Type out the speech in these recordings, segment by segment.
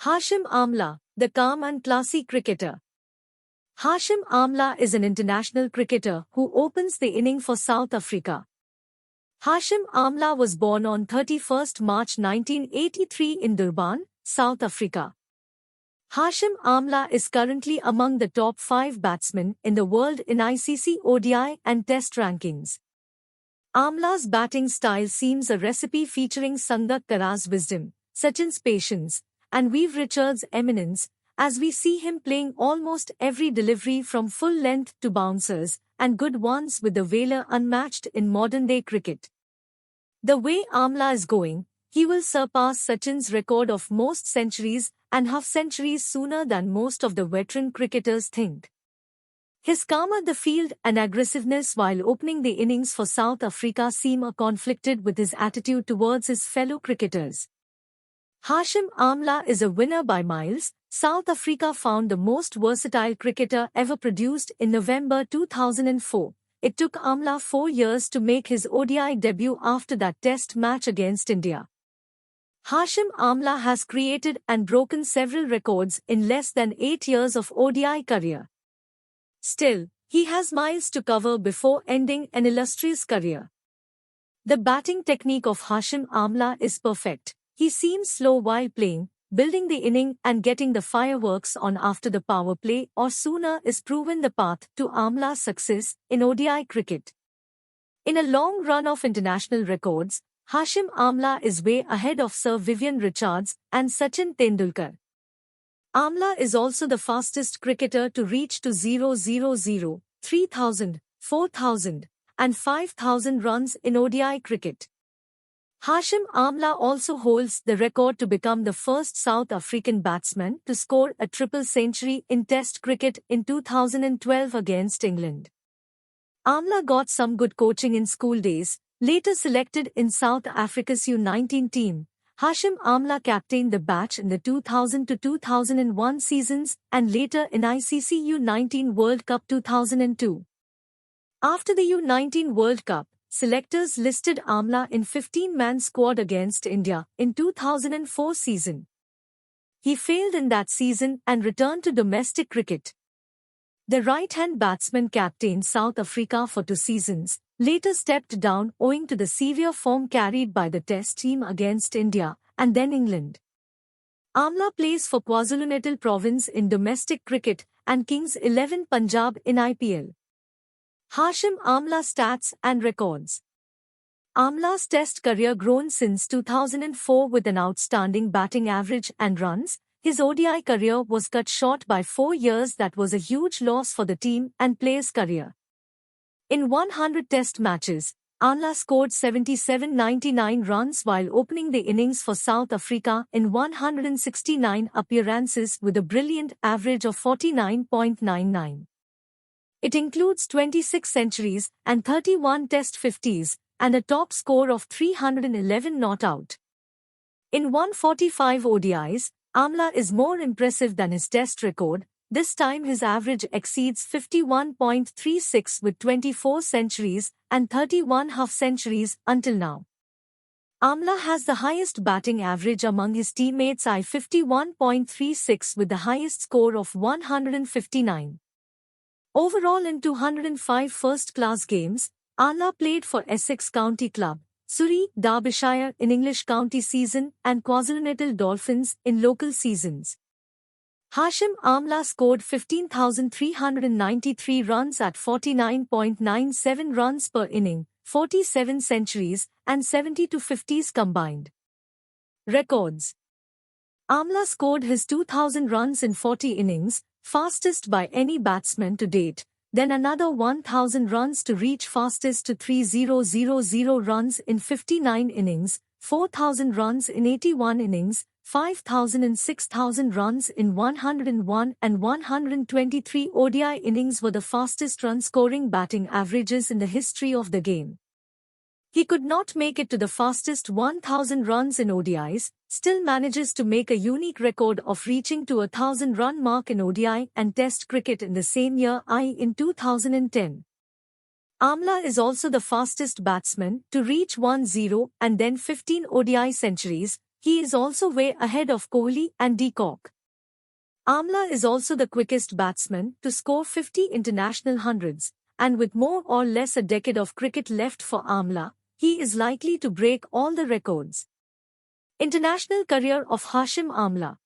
Hashim Amla, the calm and classy cricketer. Hashim Amla is an international cricketer who opens the inning for South Africa. Hashim Amla was born on 31st March 1983 in Durban, South Africa. Hashim Amla is currently among the top 5 batsmen in the world in ICC ODI and Test rankings. Amla's batting style seems a recipe featuring Sangakkara's wisdom, Sachin's patience, and Viv Richards' eminence, as we see him playing almost every delivery from full length to bouncers, and good ones with the valour unmatched in modern-day cricket. The way Amla is going, he will surpass Sachin's record of most centuries and half-centuries sooner than most of the veteran cricketers think. His calm at the field and aggressiveness while opening the innings for South Africa seem conflicted with his attitude towards his fellow cricketers. Hashim Amla is a winner by miles. South Africa found the most versatile cricketer ever produced in November 2004. It took Amla 4 years to make his ODI debut after that test match against India. Hashim Amla has created and broken several records in less than 8 years of ODI career. Still, he has miles to cover before ending an illustrious career. The batting technique of Hashim Amla is perfect. He seems slow while playing, building the inning and getting the fireworks on after the power play or sooner is proven the path to Amla's success in ODI cricket. In a long run of international records, Hashim Amla is way ahead of Sir Vivian Richards and Sachin Tendulkar. Amla is also the fastest cricketer to reach to 0,000, 3,000, 4,000 and 5,000 runs in ODI cricket. Hashim Amla also holds the record to become the first South African batsman to score a triple century in Test cricket in 2012 against England. Amla got some good coaching in school days, later selected in South Africa's U19 team. Hashim Amla captained the batch in the 2000 to 2001 seasons and later in ICC U19 World Cup 2002. After the U19 World Cup, selectors listed Amla in 15-man squad against India in 2004 season. He failed in that season and returned to domestic cricket. The right-hand batsman captained South Africa for 2 seasons, later stepped down owing to the severe form carried by the Test team against India and then England. Amla plays for KwaZulu-Natal province in domestic cricket and Kings 11 Punjab in IPL. Hashim Amla stats and records. Amla's Test career grown since 2004 with an outstanding batting average and runs. His ODI career was cut short by 4 years. That was a huge loss for the team and player's career. In 100 Test matches, Amla scored 77.99 runs while opening the innings for South Africa in 169 appearances with a brilliant average of 49.99. It includes 26 centuries and 31 Test 50s and a top score of 311 not out. In 145 ODIs, Amla is more impressive than his Test record. This time his average exceeds 51.36 with 24 centuries and 31 half-centuries until now. Amla has the highest batting average among his teammates at 51.36 with the highest score of 159. Overall in 205 first-class games, Amla played for Essex County Club, Surrey, Derbyshire in English county season and KwaZulu-Natal Dolphins in local seasons. Hashim Amla scored 15,393 runs at 49.97 runs per inning, 47 centuries and 72 50s combined. Records. Amla scored his 2,000 runs in 40 innings, fastest by any batsman to date, then another 1,000 runs to reach fastest to 3,000 runs in 59 innings, 4,000 runs in 81 innings, 5,000 and 6,000 runs in 101 and 123 ODI innings were the fastest run-scoring batting averages in the history of the game. He could not make it to the fastest 1,000 runs in ODIs, still manages to make a unique record of reaching to a 1,000-run mark in ODI and Test cricket in the same year, i.e. in 2010. Amla is also the fastest batsman to reach 10 and then 15 ODI centuries. he is also way ahead of Kohli and de Kock. Amla is also the quickest batsman to score 50 international hundreds, and with more or less a decade of cricket left for Amla, he is likely to break all the records. International career of Hashim Amla.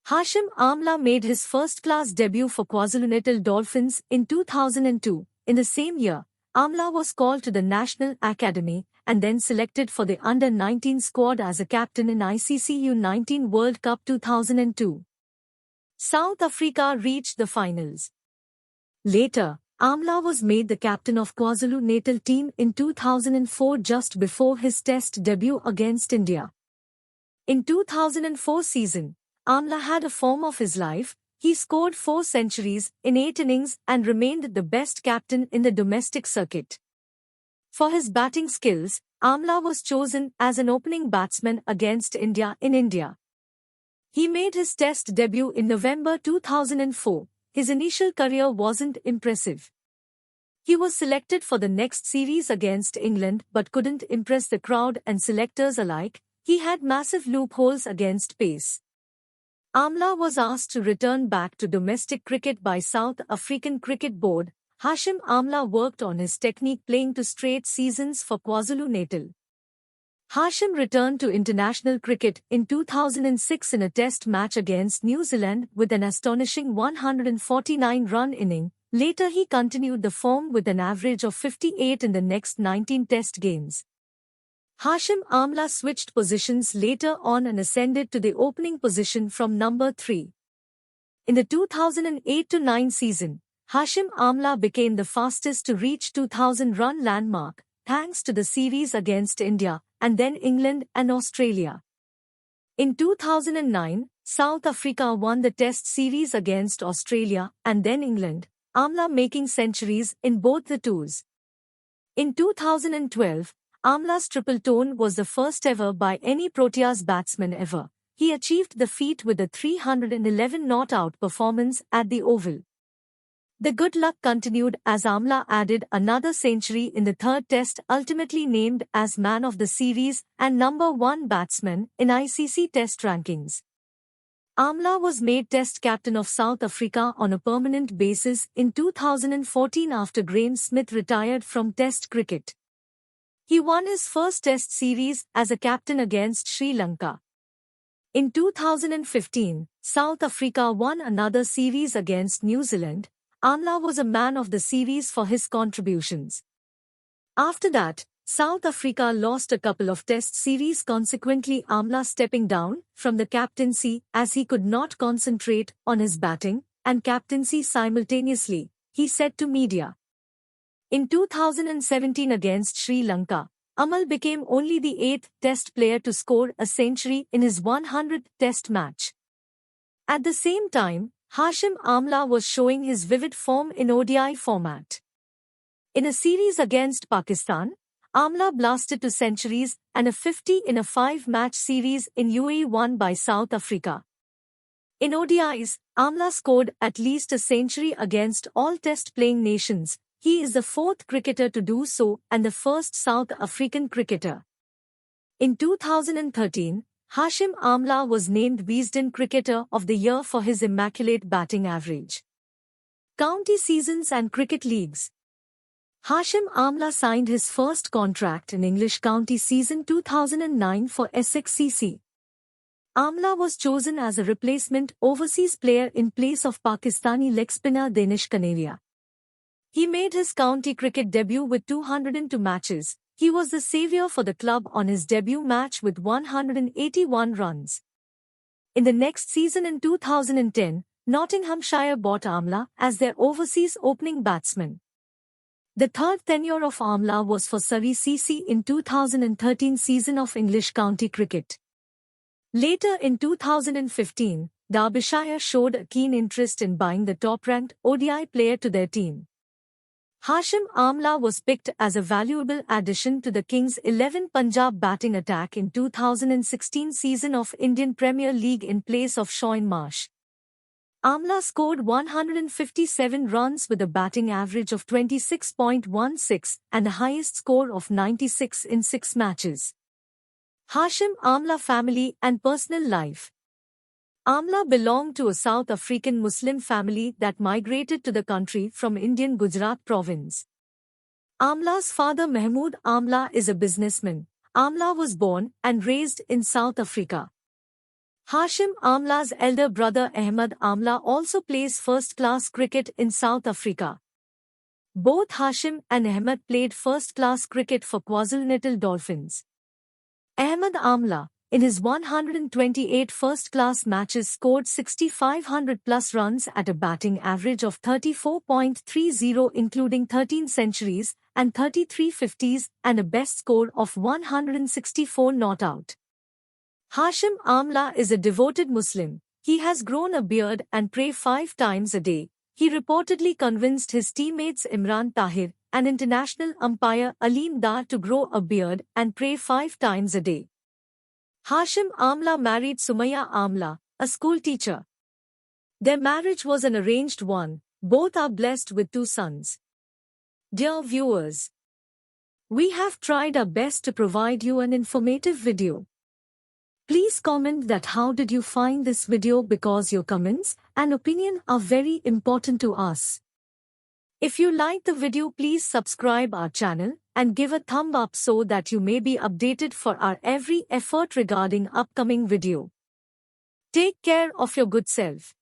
Hashim Amla made his first-class debut for KwaZulu-Natal Dolphins in 2002. In the same year, Amla was called to the National Academy and then selected for the Under-19 squad as a captain in ICC U19 World Cup 2002. South Africa reached the finals. Later, Amla was made the captain of KwaZulu-Natal team in 2004 just before his Test debut against India. In 2004 season, Amla had a form of his life. He scored 4 centuries in 8 innings and remained the best captain in the domestic circuit. For his batting skills, Amla was chosen as an opening batsman against India in India. He made his Test debut in November 2004. His initial career wasn't impressive. He was selected for the next series against England but couldn't impress the crowd and selectors alike. He had massive loopholes against pace. Amla was asked to return back to domestic cricket by South African Cricket Board. Hashim Amla worked on his technique playing 2 straight seasons for KwaZulu-Natal. Hashim returned to international cricket in 2006 in a test match against New Zealand with an astonishing 149-run inning. Later he continued the form with an average of 58 in the next 19 test games. Hashim Amla switched positions later on and ascended to the opening position from number 3. In the 2008-9 season, Hashim Amla became the fastest to reach 2,000-run landmark, thanks to the series against India, and then England and Australia. In 2009, South Africa won the Test series against Australia, and then England, Amla making centuries in both the tours. In 2012, Amla's triple tone was the first ever by any Proteas batsman ever. He achieved the feat with a 311 not-out performance at the Oval. The good luck continued as Amla added another century in the 3rd Test, ultimately named as Man of the Series and number 1 batsman in ICC Test rankings. Amla was made Test captain of South Africa on a permanent basis in 2014 after Graeme Smith retired from Test cricket. He won his first Test series as a captain against Sri Lanka. In 2015, South Africa won another series against New Zealand. Amla was a man of the series for his contributions. After that, South Africa lost a couple of Test series, consequently Amla stepping down from the captaincy as he could not concentrate on his batting and captaincy simultaneously, he said to media. In 2017 against Sri Lanka, Amal became only the 8th Test player to score a century in his 100th Test match. At the same time, Hashim Amla was showing his vivid form in ODI format. In a series against Pakistan, Amla blasted 2 centuries and a 50 in a 5-match series in UAE won by South Africa. In ODIs, Amla scored at least a century against all Test-playing nations. He is the 4th cricketer to do so and the first South African cricketer. In 2013, Hashim Amla was named Wisden Cricketer of the Year for his immaculate batting average. County seasons and cricket leagues. Hashim Amla signed his first contract in English County season 2009 for SXCC. Amla was chosen as a replacement overseas player in place of Pakistani leg spinner Danish Kanaria. He made his county cricket debut with 202 matches. He was the saviour for the club on his debut match with 181 runs. In the next season in 2010, Nottinghamshire bought Amla as their overseas opening batsman. The 3rd tenure of Amla was for Surrey CC in 2013 season of English county cricket. Later in 2015, Derbyshire showed a keen interest in buying the top-ranked ODI player to their team. Hashim Amla was picked as a valuable addition to the Kings 11 Punjab batting attack in 2016 season of Indian Premier League in place of Shaun Marsh. Amla scored 157 runs with a batting average of 26.16 and the highest score of 96 in 6 matches. Hashim Amla family and personal life. Amla belonged to a South African Muslim family that migrated to the country from Indian Gujarat province. Amla's father Mahmood Amla is a businessman. Amla was born and raised in South Africa. Hashim Amla's elder brother Ahmed Amla also plays first-class cricket in South Africa. Both Hashim and Ahmed played first-class cricket for KwaZulu-Natal Dolphins. Ahmed Amla, in his 128 first-class matches, scored 6,500-plus runs at a batting average of 34.30, including 13 centuries and 33 50s and a best score of 164 not out. Hashim Amla is a devoted Muslim. He has grown a beard and pray 5 times a day. He reportedly convinced his teammates Imran Tahir and international umpire Aleem Dar to grow a beard and pray 5 times a day. Hashim Amla married Sumaya Amla, a school teacher. Their marriage was an arranged one. Both are blessed with 2 sons. Dear viewers, we have tried our best to provide you an informative video. Please comment that how did you find this video, because your comments and opinion are very important to us. If you like the video, please subscribe our channel and give a thumb up so that you may be updated for our every effort regarding upcoming video. Take care of your good self.